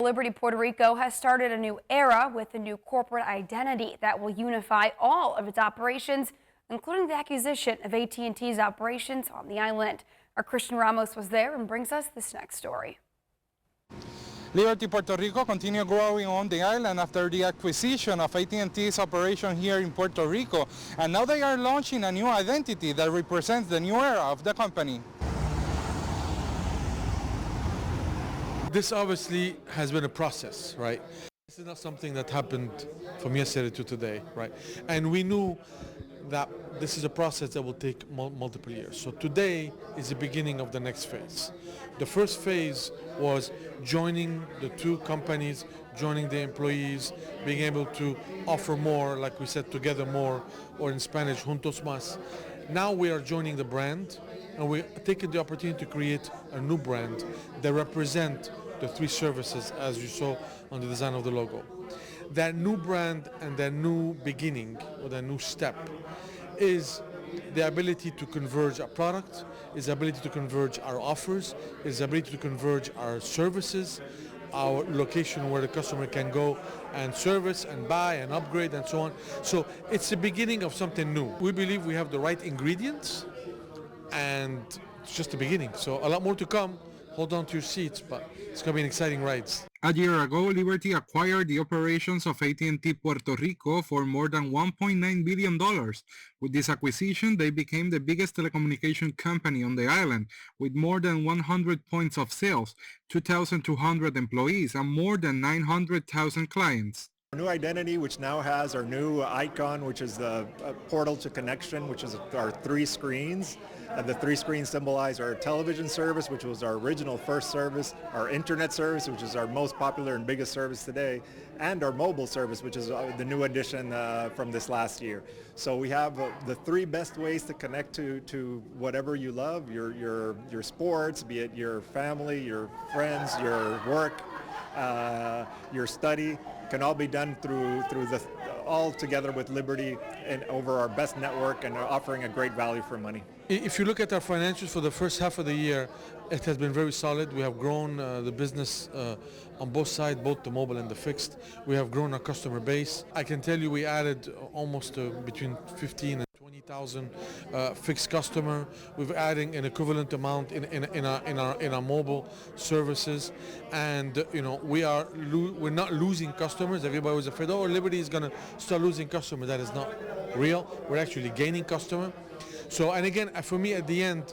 Liberty Puerto Rico has started a new era with a new corporate identity that will unify all of its operations, including the acquisition of AT&T's operations on the island. Our Christian Ramos was there and brings us this next story. Liberty Puerto Rico continues growing on the island after the acquisition of AT&T's operation here in Puerto Rico, and now they are launching a new identity that represents the new era of the company. This obviously has been a process, right? This is not something that happened from yesterday to today, right? And we knew that this is a process that will take multiple years. So today is the beginning of the next phase. The first phase was joining the two companies, joining the employees, being able to offer more, like we said, together more, or in Spanish, juntos más. Now we are joining the brand, and we're taking the opportunity to create a new brand that represent the three services as you saw on the design of the logo. That new brand and that new beginning, or that new step, is the ability to converge our product, is the ability to converge our offers, is the ability to converge our services, our location where the customer can go and service and buy and upgrade and so on. So it's the beginning of something new. We believe we have the right ingredients, and it's just the beginning. So a lot more to come. Hold on to your seats, but it's going to be an exciting ride. A year ago, Liberty acquired the operations of AT&T Puerto Rico for more than $1.9 billion. With this acquisition, they became the biggest telecommunication company on the island, with more than 100 points of sales, 2,200 employees, and more than 900,000 clients. Our new identity, which now has our new icon, which is the portal to connection, which is our three screens. And the three screens symbolize our television service, which was our original first service, our internet service, which is our most popular and biggest service today, and our mobile service, which is the new addition from this last year. So we have the three best ways to connect to whatever you love, your sports, be it your family, your friends, your work, your study, can all be done through all together with Liberty and over our best network, and offering a great value for money. If you look at our financials for the first half of the year, it has been very solid. We have grown the business on both sides, both the mobile and the fixed. We have grown our customer base. I can tell you we added almost between 15 and 20,000 fixed customer. We're adding an equivalent amount in our mobile services, and we're not losing customers. Everybody was afraid, oh, Liberty is going to start losing customers. That is not real. We're actually gaining customer. So, and again, for me, at the end,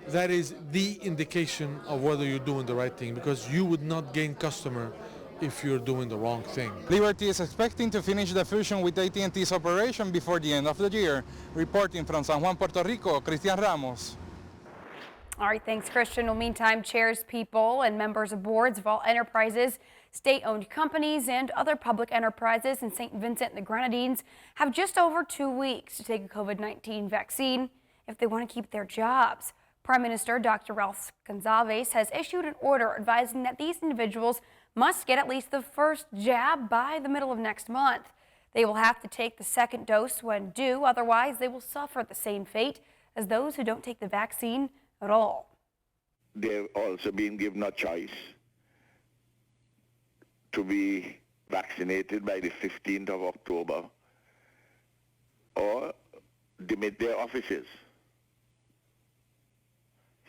that is the indication of whether you're doing the right thing, because you would not gain customer if you're doing the wrong thing. Liberty is expecting to finish the fusion with AT&T's operation before the end of the year. Reporting from San Juan, Puerto Rico, Christian Ramos. All right, thanks, Christian. Well, meantime, chairs, people, and members of boards of all enterprises, state-owned companies, and other public enterprises in St. Vincent and the Grenadines have just over 2 weeks to take a COVID-19 vaccine if they want to keep their jobs. Prime Minister Dr. Ralph Gonsalves has issued an order advising that these individuals must get at least the first jab by the middle of next month. They will have to take the second dose when due, otherwise they will suffer the same fate as those who don't take the vaccine at all. They're also being given a choice to be vaccinated by the 15th of October or demit their offices,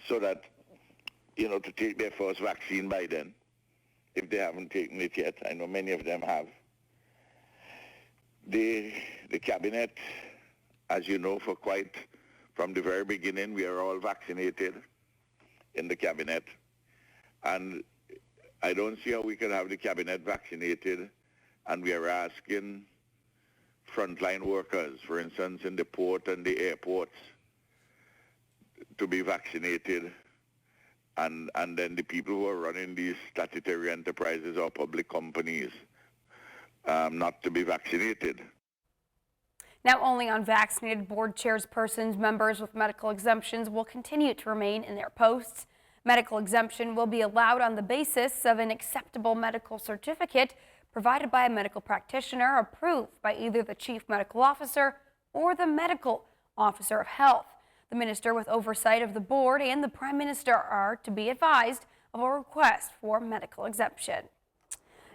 so that, to take their first vaccine by then, if they haven't taken it yet. I know many of them have. The cabinet, as you know, from the very beginning, we are all vaccinated in the cabinet, and I don't see how we can have the cabinet vaccinated, and we are asking frontline workers, for instance, in the port and the airports, to be vaccinated, and then the people who are running these statutory enterprises or public companies not to be vaccinated. Now, only unvaccinated board chairspersons, members with medical exemptions will continue to remain in their posts. Medical exemption will be allowed on the basis of an acceptable medical certificate provided by a medical practitioner approved by either the chief medical officer or the medical officer of health. The minister with oversight of the board and the prime minister are to be advised of a request for medical exemption.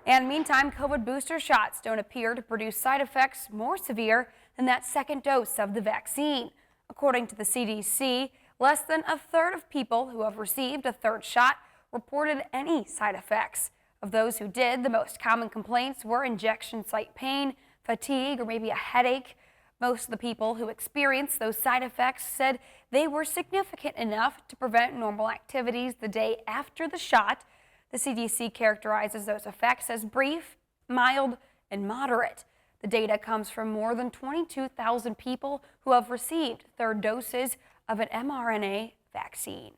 And meantime, COVID booster shots don't appear to produce side effects more severe than that second dose of the vaccine. According to the CDC, less than a third of people who have received a third shot reported any side effects. Of those who did, the most common complaints were injection site pain, fatigue, or maybe a headache. Most of the people who experienced those side effects said they were significant enough to prevent normal activities the day after the shot. The CDC characterizes those effects as brief, mild, and moderate. The data comes from more than 22,000 people who have received third doses of an mRNA vaccine.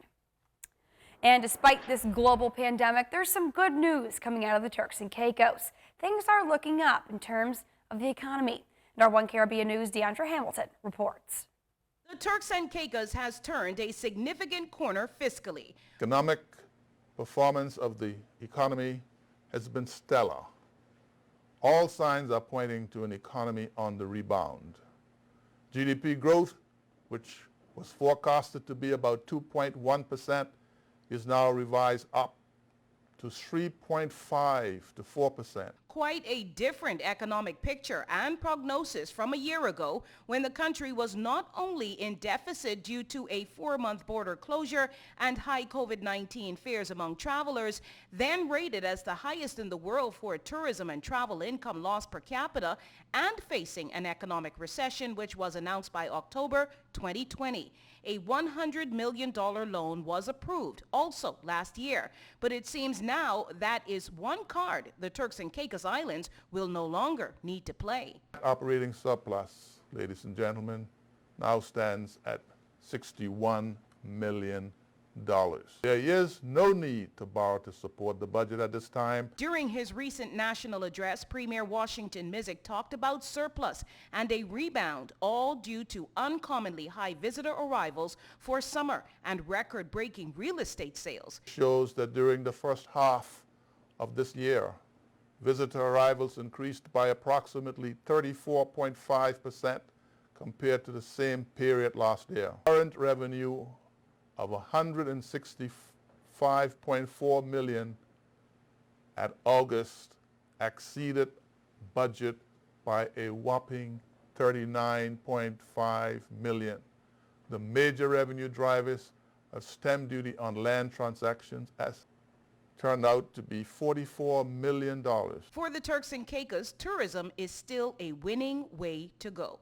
And despite this global pandemic, there's some good news coming out of the Turks and Caicos. Things are looking up in terms of the economy. And our One Caribbean News' Deandra Hamilton reports. The Turks and Caicos has turned a significant corner fiscally. Economic performance of the economy has been stellar. All signs are pointing to an economy on the rebound. GDP growth, which was forecasted to be about 2.1%, is now revised up to 3.5 to 4%. Quite a different economic picture and prognosis from a year ago when the country was not only in deficit due to a 4-month border closure and high COVID-19 fears among travelers, then rated as the highest in the world for tourism and travel income loss per capita, and facing an economic recession which was announced by October 2020. A $100 million loan was approved also last year, but it seems now that is one card the Turks and Caicos Islands will no longer need to play. Operating surplus, ladies and gentlemen, now stands at $61 million. There is no need to borrow to support the budget at this time. During his recent national address, Premier Washington Misick talked about surplus and a rebound, all due to uncommonly high visitor arrivals for summer and record-breaking real estate sales. Shows that during the first half of this year, visitor arrivals increased by approximately 34.5% compared to the same period last year. Current revenue of $165.4 million at August exceeded budget by a whopping $39.5 million. The major revenue drivers of stamp duty on land transactions has turned out to be $44 million. For the Turks and Caicos, tourism is still a winning way to go.